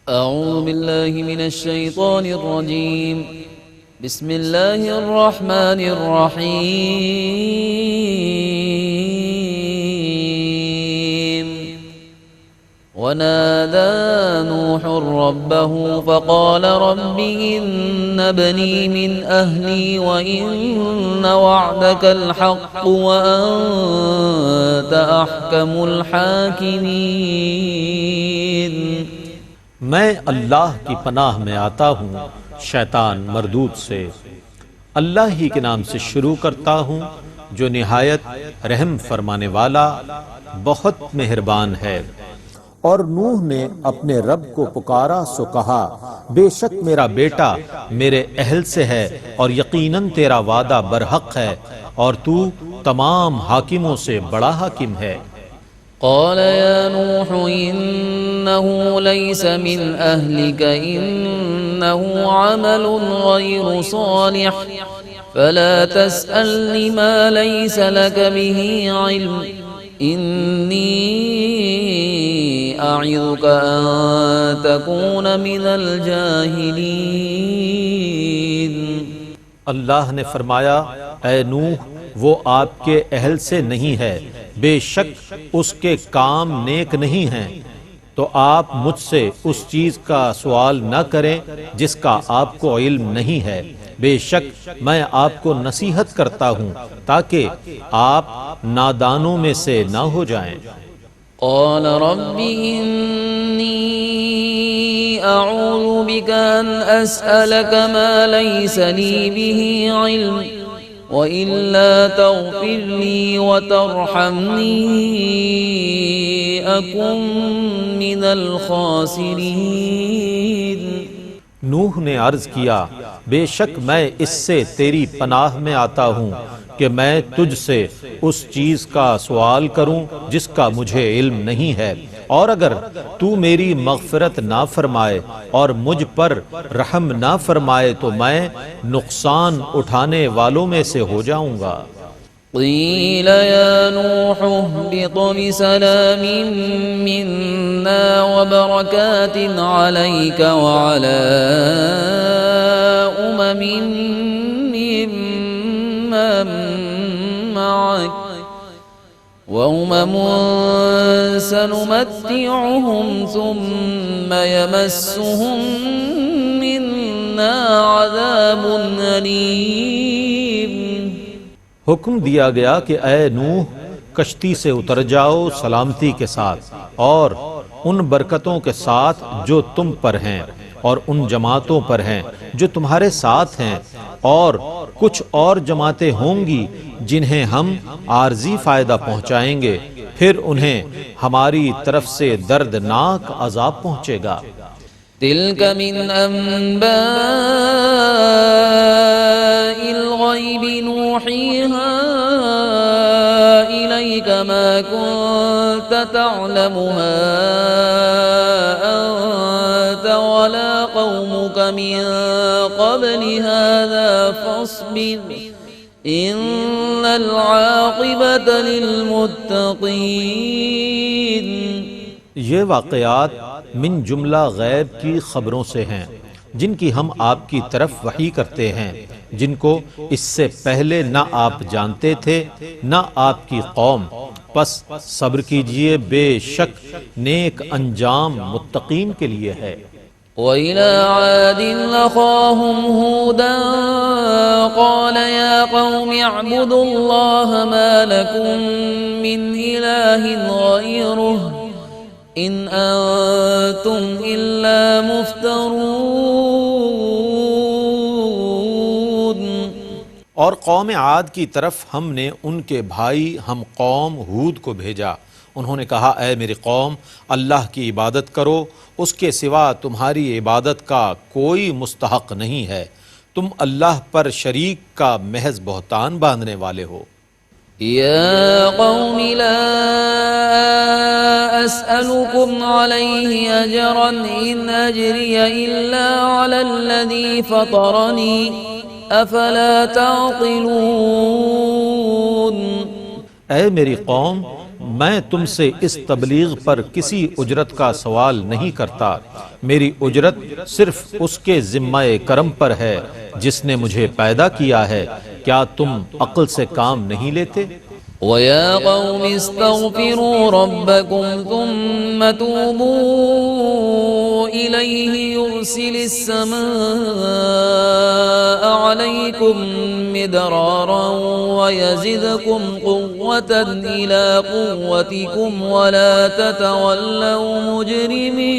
أعوذ بالله من الشيطان الرجيم. بسم الله الرحمن الرحيم. ونادى نوح ربه فقال رب إن ابني من أهلي وإن وعدك الحق وأنت أحكم الحاكمين. میں اللہ کی پناہ میں آتا ہوں شیطان مردود سے. اللہ ہی کے نام سے شروع کرتا ہوں جو نہایت رحم فرمانے والا بہت مہربان ہے. اور نوح نے اپنے رب کو پکارا سو کہا بے شک میرا بیٹا میرے اہل سے ہے اور یقیناً تیرا وعدہ برحق ہے اور تو تمام حاکموں سے بڑا حاکم ہے. قال يا نوح إنه ليس من أهلك إنه عمل غير صالح فلا تسألني ما ليس لك به علم إني أعظك أن تكون من الجاهلين. اللہ نے فرمایا اے نوح وہ آپ کے اہل سے نہیں ہے، بے شک اس کے کام نیک نہیں ہیں، تو آپ مجھ سے اس چیز کا سوال نہ کریں جس کا آپ کو علم نہیں ہے. بے شک میں آپ کو نصیحت کرتا ہوں تاکہ آپ نادانوں میں سے نہ ہو جائیں. قال رب إني أعوذ بك أن أسألك ما ليس لي به علم وإلا تغفر لي وترحمني أكن من الخاسرين. نوح نے عرض کیا بے شک میں اس سے تیری پناہ میں آتا ہوں کہ میں تجھ سے اس چیز کا سوال کروں جس کا مجھے علم نہیں ہے، اور اگر تو میری مغفرت نہ فرمائے اور مجھ پر رحم نہ فرمائے تو میں نقصان اٹھانے والوں میں سے ہو جاؤں گا. قیل یا نوح اهبط بسلام منا وبرکات علیک وعلی ممن معك وأمم سنمتعهم ثم يمسهم منا عذاب أليم. حکم دیا گیا کہ اے نوح کشتی سے اتر جاؤ سلامتی کے ساتھ اور ان برکتوں کے ساتھ جو تم پر ہیں اور ان جماعتوں پر ہیں جو تمہارے ساتھ ہیں، اور کچھ اور جماعتیں ہوں گی جنہیں ہم عارضی فائدہ پہنچائیں گے، پھر انہیں ہماری طرف سے دردناک عذاب پہنچے گا. تلك من أنباء الغيب نوحيها إليك ما كنت تعلمها أنت ولا قومك من قبل هذا فاصبر إن العاقبة للمتقين. یہ واقعات من جملہ غیب کی خبروں سے ہیں جن کی ہم آپ کی طرف وحی کرتے ہیں، جن کو اس سے پہلے نہ آپ جانتے تھے نہ آپ کی قوم. پس صبر کیجئے، بے شک نیک انجام متقین کے لیے ہے. وَإِلَى عَادٍ أَخَاهُمْ هُودًا قَالَ يَا قَوْمِ اعْبُدُوا اللَّهَ مَا لَكُمْ مِنْ إِلَٰهٍ غَيْرُهُ إِنْ أَنْتُمْ إِلَّا مُفْتَرُونَ. اور قوم عاد کی طرف ہم نے ان کے بھائی ہم قوم ہود کو بھیجا. انہوں نے کہا اے میری قوم اللہ کی عبادت کرو، اس کے سوا تمہاری عبادت کا کوئی مستحق نہیں ہے، تم اللہ پر شریک کا محض بہتان باندھنے والے ہو. يا قوم لا أسألكم عليه أجرا إن أجري إلا على الذي فطرني أفلا تعقلون. اے میری قوم میں تم سے اس تبلیغ پر کسی اجرت کا سوال نہیں کرتا، میری اجرت صرف اس کے ذمہ کرم پر ہے جس نے مجھے پیدا کیا ہے، کیا تم عقل سے کام نہیں لیتے؟ وَيَا قَوْمِ اسْتَغْفِرُوا رَبَّكُمْ ثُمَّ تُوبُوا إِلَيْهِ يُرْسِلِ السَّمَاءَ عَلَيْكُمْ مِدْرَارًا وَيَزِدْكُمْ قُوَّةً إِلَى قُوَّتِكُمْ وَلَا تَتَوَلَّوْا مُجْرِمِينَ۔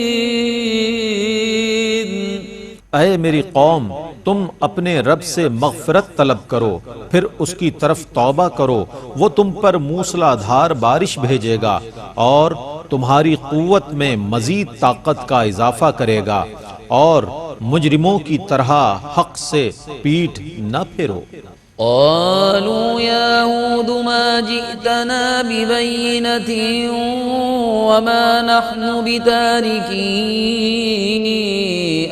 اے میری قوم، تم اپنے رب سے مغفرت طلب کرو، پھر اس کی طرف توبہ کرو، وہ تم پر موسلا دھار بارش بھیجے گا اور تمہاری قوت میں مزید طاقت کا اضافہ کرے گا، اور مجرموں کی طرح حق سے پیٹھ نہ پھیرو۔ قالوا يا هود ما جئتنا ببينة وما نحن بتاركي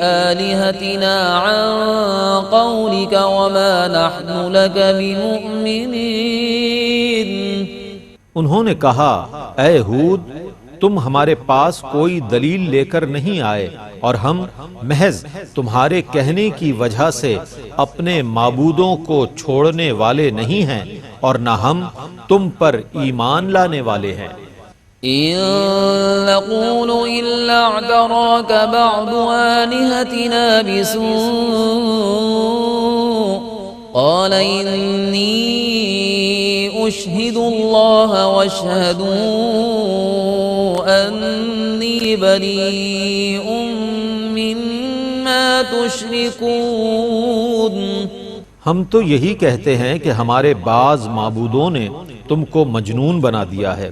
آلهتنا عن قولك وما نحن لك بمؤمنين۔ انہوں نے کہا، اے ہود، تم ہمارے پاس کوئی دلیل لے کر نہیں آئے، اور ہم محض تمہارے کہنے کی وجہ سے اپنے معبودوں کو چھوڑنے والے نہیں ہیں، اور نہ ہم تم پر ایمان لانے والے ہیں۔ إن نقول إلا اعتراك بعض آلهتنا بسوء قال إني أشهد الله واشهدوا أني بريء مما تشركون۔ ہم تو یہی کہتے ہیں کہ ہمارے بعض معبودوں نے تم کو مجنون بنا دیا ہے۔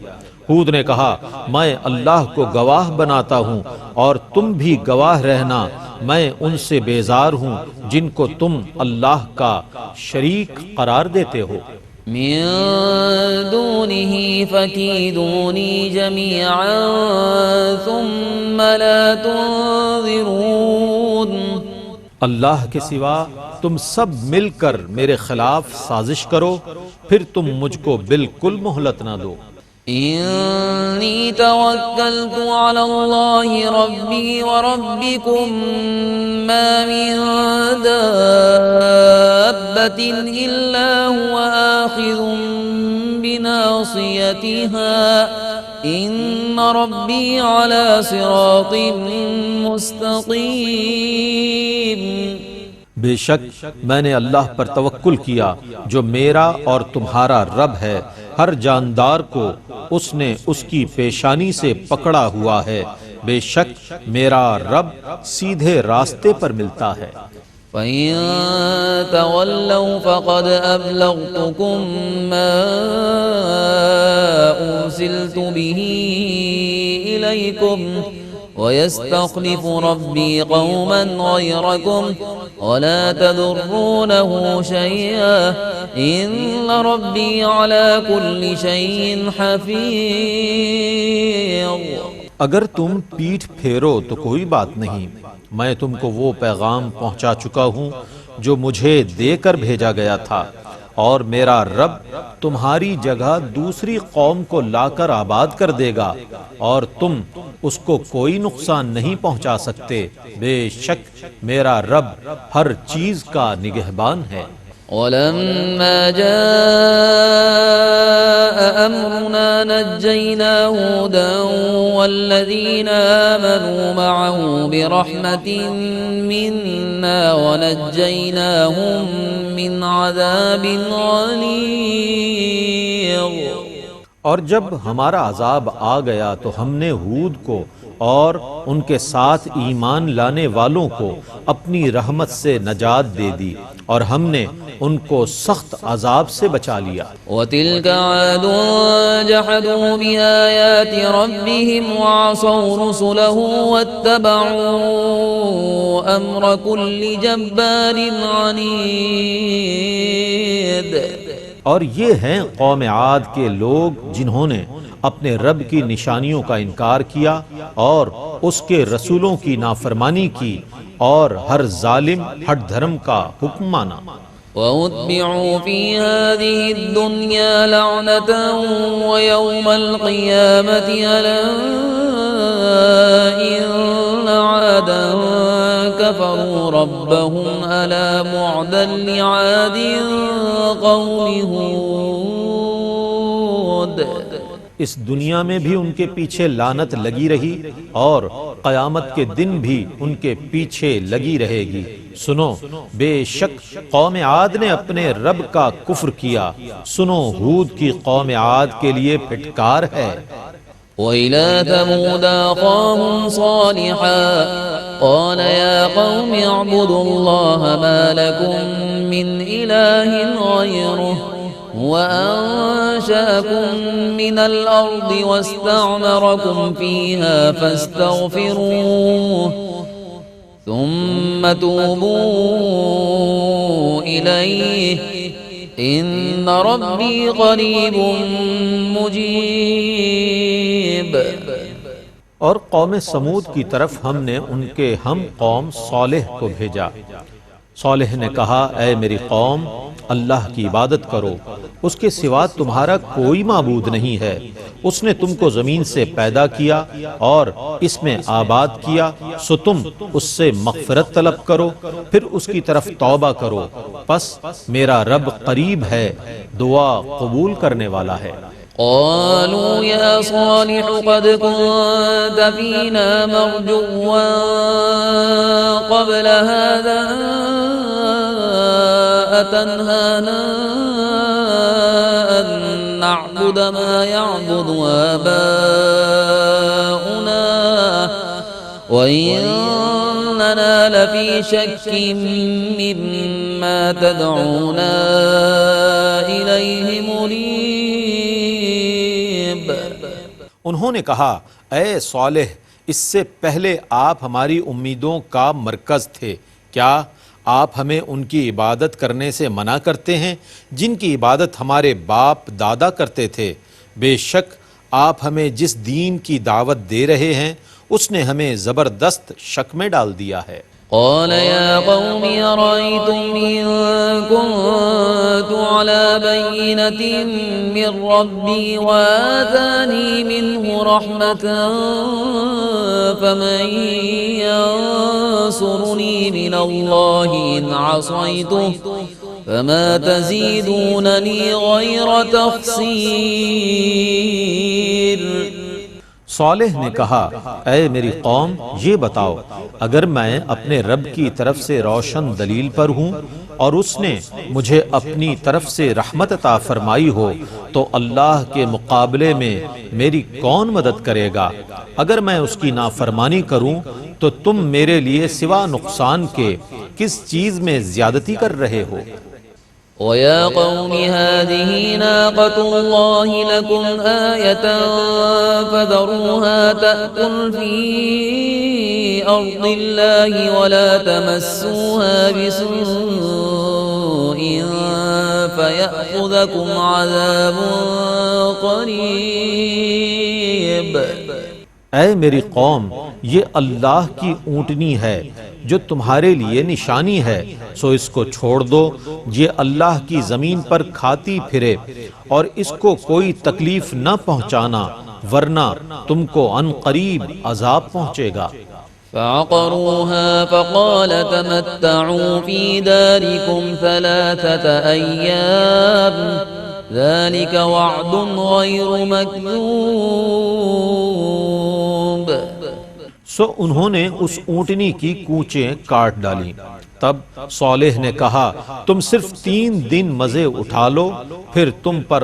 ہود نے کہا، میں اللہ کو گواہ بناتا ہوں اور تم بھی گواہ رہنا، میں ان سے بیزار ہوں جن کو تم اللہ کا شریک قرار دیتے ہو۔ من دونه فكيدوني جميعا ثم لا تنظرون۔ اللہ کے سوا تم سب مل کر میرے خلاف سازش کرو، پھر تم مجھ کو بالکل مہلت نہ دو۔ إني توكلت على الله ربي وربكم ما من دابة إلا هو آخذ بناصيتها إن ربي على صراط مستقيم۔ بے شک میں نے اللہ پر توکل کیا جو میرا اور تمہارا رب ہے، ہر جاندار کو اس نے اس کی پیشانی سے پکڑا ہوا ہے، بے شک میرا رب سیدھے راستے پر ملتا ہے۔ فَإِن تَوَلَّوْا فَقَدْ أَبْلَغْتُكُم مَّا أُرْسِلْتُ بِهِ إِلَيْكُمْ وَيَسْتَخْلِفُ رَبِّي قَوْمًا غَيْرَكُمْ وَلَا تَضُرُّونَهُ شَيْئًا إِنَّ رَبِّي عَلَى كُلِّ شَيْءٍ حَفِيظٌ۔ اگر تم پیٹھ پھیرو تو کوئی بات نہیں، میں تم کو وہ پیغام پہنچا چکا ہوں جو مجھے دے کر بھیجا گیا تھا، اور میرا رب تمہاری جگہ دوسری قوم کو لا کر آباد کر دے گا، اور تم اس کو کوئی نقصان نہیں پہنچا سکتے، بے شک میرا رب ہر چیز کا نگہبان ہے۔ وَلَمَّا جَاءَ أَمْرُنَا نَجَّيْنَا هُودًا وَالَّذِينَ آمَنُوا مَعَهُ بِرَحْمَةٍ مِّنَّا وَنَجَّيْنَاهُم مِّنْ عَذَابٍ غَلِيظٍ۔ اور جب ہمارا عذاب آ گیا تو ہم نے ہود کو اور ان کے ساتھ ایمان لانے والوں کو اپنی رحمت سے نجات دے دی، اور ہم نے ان کو سخت عذاب سے بچا لیا۔ وَتِلْكَ عَادٌ جَحَدُوا بِآيَاتِ رَبِّهِمْ وَعَصَوْا رُسُلَهُ وَاتَّبَعُوا أَمْرَ كُلِّ جَبَّارٍ عَنِيدٍ۔ اور یہ ہیں قوم عاد کے لوگ جنہوں نے اپنے رب کی نشانیوں کا انکار کیا اور اس کے رسولوں کی نافرمانی کی، اور ہر ظالم ہٹ دھرم کا حکم مانا۔ وأتبعوا في هذه الدنيا لعنة ويوم القيامة ألا إن عادا كفروا ربهم ألا بعدا لعاد قوم هود. اس دنیا میں بھی ان کے پیچھے لعنت لگی رہی اور قیامت کے دن بھی ان کے پیچھے لگی رہے گی. سنو بے شک قوم عاد نے اپنے رب کا کفر کیا. سنو ہود کی قوم عاد کے لیے پھٹکار ہے. وإلى ثمود أخاهم صالحا قال يا قوم اعبدوا الله ما لكم من إله غيره هو أنشأكم من الأرض واستعمركم فيها فاستغفروه ثم توبوا إليه إن ربي قريب مجيب. اور قوم سمود کی طرف ہم نے ان کے ہم قوم صالح کو بھیجا. صالح نے کہا اے میری قوم اللہ کی عبادت کرو، اس کے سوا تمہارا کوئی معبود نہیں ہے. اس نے تم کو زمین سے پیدا کیا اور اس میں آباد کیا، سو تم اس سے مغفرت طلب کرو پھر اس کی طرف توبہ کرو، پس میرا رب قریب ہے، دعا قبول کرنے والا ہے. قالوا يا صالح قد كنت فينا مرجوا قبل هذا أتنهانا أن نعبد ما يعبد آباؤنا وإننا لفي شك مما تدعونا إليه مريب. انہوں نے کہا اے صالح اس سے پہلے آپ ہماری امیدوں کا مرکز تھے، کیا آپ ہمیں ان کی عبادت کرنے سے منع کرتے ہیں جن کی عبادت ہمارے باپ دادا کرتے تھے؟ بے شک آپ ہمیں جس دین کی دعوت دے رہے ہیں اس نے ہمیں زبردست شک میں ڈال دیا ہے. قال يا قوم أرأيتم إن كنت على بينة من ربي وآتاني منه رحمة فمن ينصرني من الله إن عصيته فما تزيدونني غير تخسير. صالح نے کہا اے میری قوم یہ بتاؤ اگر میں اپنے رب کی طرف سے روشن دلیل پر ہوں اور اس نے مجھے اپنی طرف سے رحمت عطا فرمائی ہو تو اللہ کے مقابلے میں میری کون مدد کرے گا؟ اگر میں اس کی نافرمانی کروں تو تم میرے لیے سوا نقصان کے کس چیز میں زیادتی کر رہے ہو؟ وَيَا قَوْمِ هَٰذِهِ نَاقَةُ اللَّهِ لَكُمْ آيَةً فَذَرُوهَا تَأْكُلْ فِي أَرْضِ اللَّهِ وَلَا تَمَسُّوهَا بِسُوءٍ فَيَأْخُذَكُمْ عَذَابٌ قَرِيبٌ. اے میری قوم یہ اللہ کی اونٹنی ہے جو تمہارے لیے نشانی ہے، سو اس کو چھوڑ دو، یہ اللہ کی زمین پر کھاتی پھرے اور اس کو کوئی تکلیف نہ پہنچانا ورنہ تم کو ان قریب عذاب پہنچے گا. فعقروها فقال تمتعوا في داركم 3 أيام ذلك وعد غير مكذوب. سو انہوں نے اس اونٹنی کی کوچیں کاٹ ڈالیں. تب صالح نے کہا تم صرف 3 دن مزے اٹھا لو پھر تم پر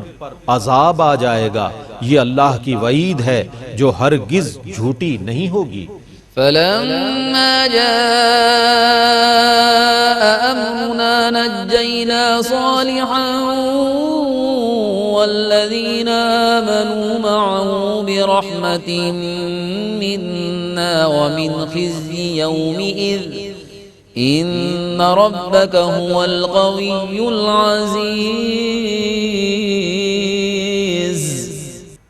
عذاب آ جائے گا، یہ اللہ کی وعید ہے جو ہرگز جھوٹی نہیں ہوگی. فلما جاء أمرنا نجينا صالحا والذين آمنوا معه برحمة منا ومن خزي يومئذ إن ربك هو القوي العزيز.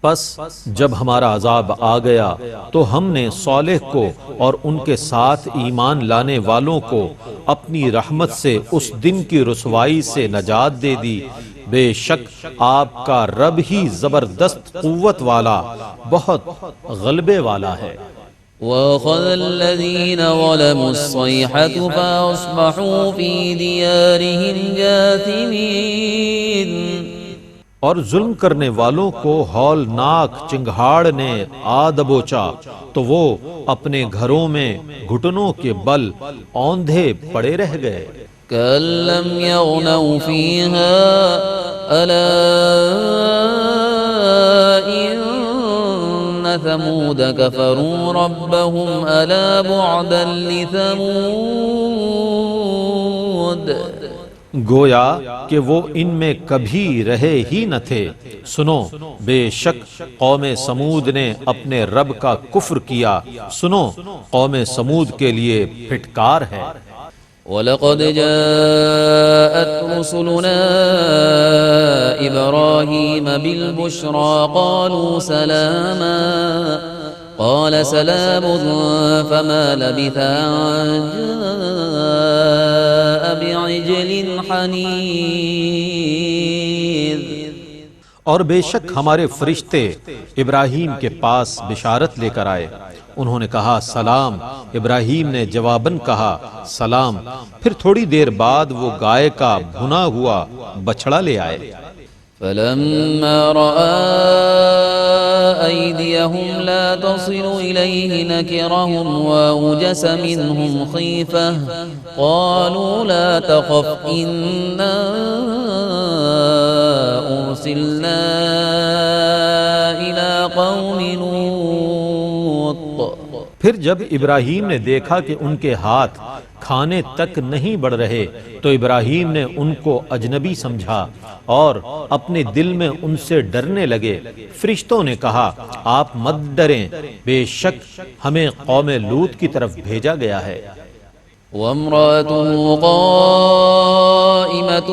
پس جب ہمارا عذاب آ گیا تو ہم نے صالح کو اور ان کے ساتھ ایمان لانے والوں کو اپنی رحمت سے اس دن کی رسوائی سے نجات دے دی۔ بے شک آپ کا رب ہی زبردست قوت والا، بہت غلبے والا ہے۔ وَأَخَذَ الَّذِينَ ظَلَمُوا الصَّيْحَةُ فَأَصْبَحُوا فِي دِيَارِهِمْ جَاثِمِينَ۔ اور ظلم کرنے والوں کو ہولناک چنگھاڑ نے آ دبوچا تو وہ اپنے گھروں میں گھٹنوں کے بل اوندھے پڑے رہ گئے۔ كَأَن لَّمْ يَغْنَوْا فِيهَا أَلَا إِنَّ ثَمُودَ كَفَرُوا رَبَّهُمْ أَلَا بُعْدًا لِّثَمُودَ۔ گویا کہ وہ ان میں کبھی رہے ہی نہ تھے۔ سنو، بے شک قوم سمود نے اپنے رب کا کفر کیا۔ سنو، قوم سمود کے لیے پھٹکار ہے۔ وَلَقَدْ جَاءَتْ رُسُلُنَا إِبْرَاهِيمَ بِالْبُشْرَى قَالُوا سَلَامًا قَالَ سَلَامٌ فَمَا لَبِثَ أَن جَاءَ بِعِجْلٍ حَنِيذٍ۔ اور بے شک ہمارے فرشتے ابراہیم کے پاس بشارت لے کر آئے۔ انہوں نے کہا سلام۔ ابراہیم نے جواباً کہا سلام۔ پھر تھوڑی دیر بعد وہ گائے کا بھنا ہوا بچڑا لے آئے۔ فَلَمَّا رَأَىٰ أَيْدِيَهُمْ لَا تَصِلُ إِلَيْهِ نَكِرَهُمْ وَأَوْجَسَ مِنْهُمْ خِيفَةً قَالُوا لَا تَخَفْ إِنَّا أُرْسِلْنَا إِلَىٰ قَوْمِ لُوطٍ۔ پھر جب ابراہیم نے دیکھا کہ ان کے ہاتھ کھانے تک نہیں بڑھ رہے تو ابراہیم نے ان کو اجنبی سمجھا اور اپنے دل میں ان سے ڈرنے لگے۔ فرشتوں نے کہا آپ مت ڈریں، بے شک ہمیں قوم لوط کی طرف بھیجا گیا ہے۔ وَامْرَأَتُهُ قَائِمَةٌ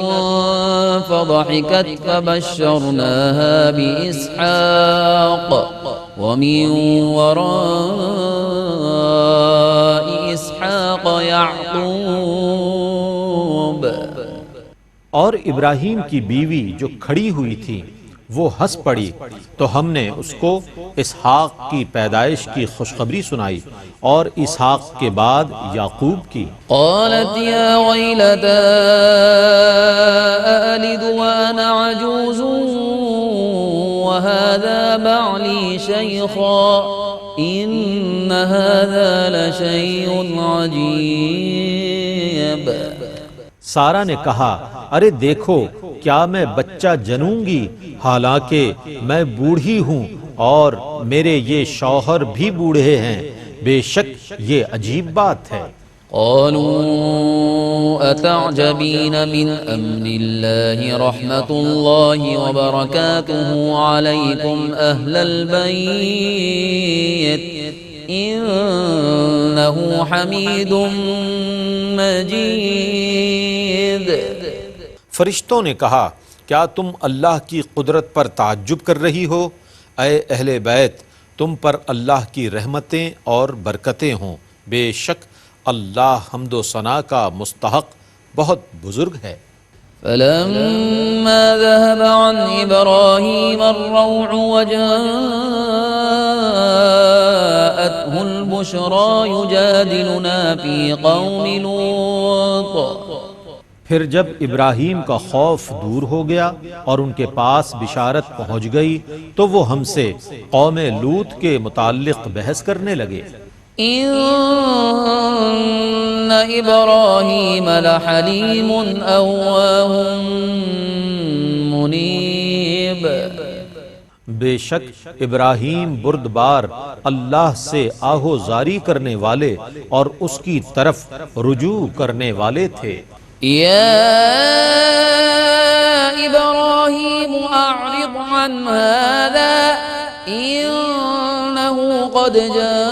فَضَحِكَتْ فَبَشَّرْنَاهَا بِإِسْحَاقَ وَمِن وَرَاءِ إِسْحَاقَ يَعْقُوبَ۔ اور ابراہیم کی بیوی جو کھڑی ہوئی تھی وہ ہنس پڑی تو ہم نے اس کو اسحاق کی پیدائش کی خوشخبری سنائی اور اسحاق کے بعد یعقوب کی۔ قالت يا ويلتى أألد وأنا عجوز وهذا بعلي شيخا إن هذا لشيء عجيب۔ سارا نے کہا ارے دیکھو کیا میں بچہ جنوں گی حالانکہ میں بوڑھی ہوں اور میرے یہ شوہر بھی بوڑھے ہیں، بے شک یہ عجیب بات ہے۔ قالوا أتعجبين من أمر الله رحمة الله وبركاته عليكم أهل البيت إنه حميد مجيد۔ فرشتوں نے کہا کیا تم اللہ کی قدرت پر تعجب کر رہی ہو؟ اے اہل بیت تم پر اللہ کی رحمتیں اور برکتیں ہوں، بے شک اللہ حمد و ثنا کا مستحق بہت بزرگ ہے۔ فلما ذهب عن إبراهيم الروع وجاءته البشرى يجادلنا في قوم لوط۔ پھر جب ابراہیم کا خوف دور ہو گیا اور ان کے پاس بشارت پہنچ گئی تو وہ ہم سے قوم لوط کے متعلق بحث کرنے لگے۔ إن إبراهيم لحليم أواه منيب۔ بے شک ابراہیم بردبار اللہ سے آہو زاری کرنے والے اور اس کی طرف رجوع کرنے والے تھے۔ يا إبراهيم أعرض عن هذا إنه قد جاء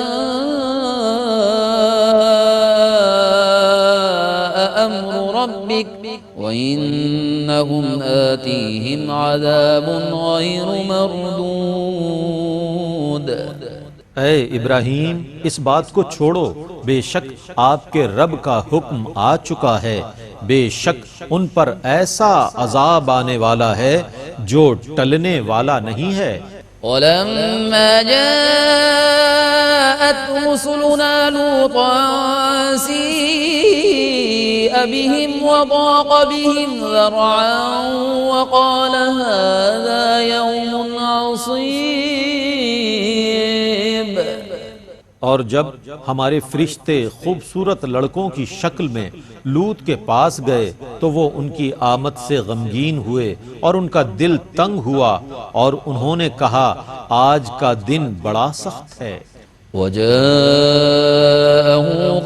أمر ربك وإنهم آتيهم عذاب غير مردود۔ اے ابراہیم اس بات کو چھوڑو، بے شک آپ کے رب کا حکم آ چکا ہے، بے شک ان پر ایسا عذاب آنے والا ہے جو ٹلنے والا نہیں ہے۔ ولما جاءت رسلنا لوطا سيء بهم وضاق بهم ذرعا وقال هذا يوم عصيب۔ اور جب ہمارے فرشتے خوبصورت لڑکوں کی شکل میں لوط کے پاس گئے تو وہ ان کی آمد سے غمگین ہوئے اور ان کا دل تنگ ہوا، اور انہوں نے کہا آج کا دن بڑا سخت ہے۔ وجاءه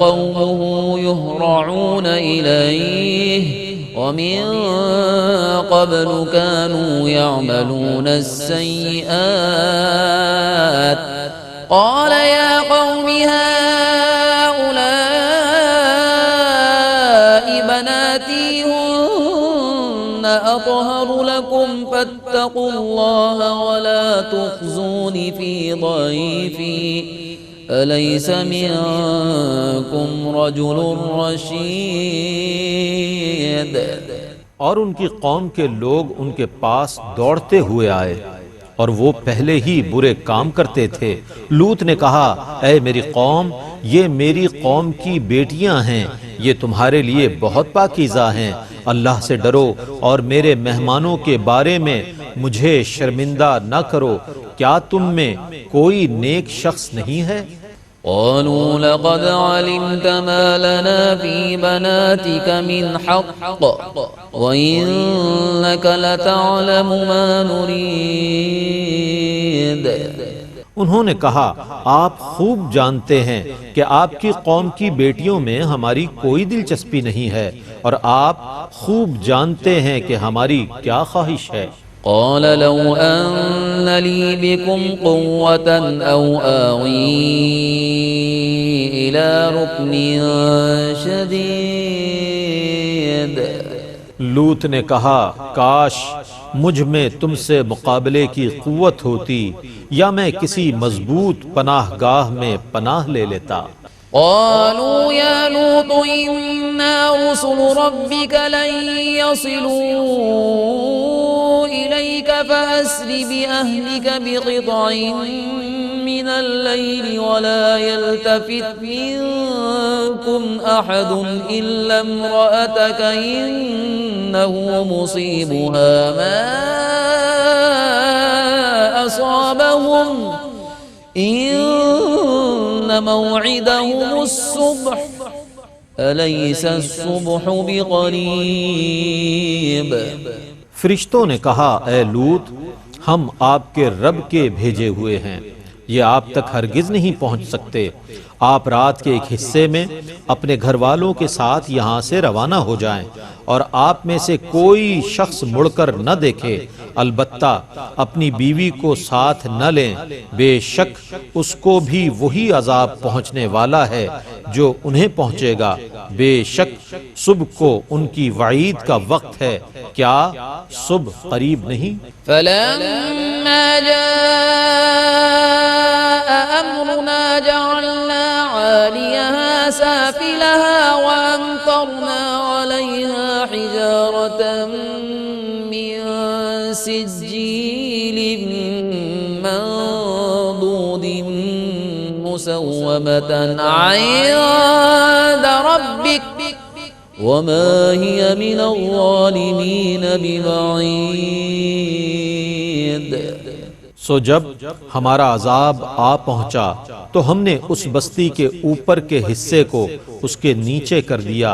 قومه يهرعون إليه ومن قبل كانوا يعملون السيئات قال يا قوم هؤلاء بناتي هن أطهر لكم فاتقوا الله ولا تخزون في ضيفي أليس منكم رجل رشيد۔ اور ان کی قوم کے لوگ ان کے پاس دوڑتے ہوئے آئے اور وہ پہلے ہی برے کام کرتے تھے۔ لوط نے کہا اے میری قوم، یہ میری قوم کی بیٹیاں ہیں، یہ تمہارے لیے بہت پاکیزہ ہیں، اللہ سے ڈرو اور میرے مہمانوں کے بارے میں مجھے شرمندہ نہ کرو، کیا تم میں کوئی نیک شخص نہیں ہے؟ قالوا لقد علمت ما لنا في بناتك من حق وإنك لتعلم ما نريد۔ انہوں نے کہا آپ خوب جانتے ہیں کہ آپ کی قوم کی بیٹیوں میں ہماری کوئی دلچسپی نہیں ہے، اور آپ خوب جانتے ہیں کہ ہماری کیا خواہش ہے۔ قال لو أن لي بكم قوة أو آوي إلى ركن شديد۔ لوط نے کہا کاش مجھ میں تم سے مقابلے کی قوت ہوتی یا میں کسی مضبوط پناہ گاہ میں پناہ لے لیتا۔ قالوا يا لوط إنا رسل ربك لن يصلوا إليك فأسر بأهلك بقطع من الليل ولا يلتفت منكم أحد إلا امرأتك إنه مصيبها ما أصابهم إن موعدهم الصبح أليس الصبح بقريب۔ فرشتوں نے کہا اے لوط، ہم آپ کے رب کے بھیجے ہوئے ہیں، یہ آپ تک ہرگز نہیں پہنچ سکتے۔ آپ رات کے ایک حصے میں اپنے گھر والوں کے ساتھ یہاں سے روانہ ہو جائیں اور آپ میں سے کوئی شخص مڑ کر نہ دیکھے، البتہ اپنی بیوی کو ساتھ نہ لیں، بے شک اس کو بھی وہی عذاب پہنچنے والا ہے جو انہیں پہنچے گا، بے شک صبح کو ان کی وعید کا وقت ہے، کیا صبح قریب نہیں؟ فلما جاء أمرنا جعلنا عاليها سافلها وأمطرنا عليها حجارة من سجيل منضود مسومة عند ربك وما هي من الظالمين ببعيد۔ سو جب ہمارا عذاب آ پہنچا تو ہم نے اس بستی کے اوپر کے حصے کو اس کے نیچے کر دیا،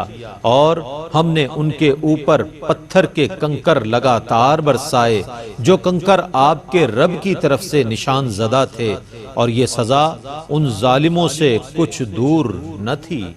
اور ہم نے ان کے اوپر پتھر کے کنکر لگاتار برسائے جو کنکر آپ کے رب کی طرف سے نشان زدہ تھے، اور یہ سزا ان ظالموں سے کچھ دور نہ تھی۔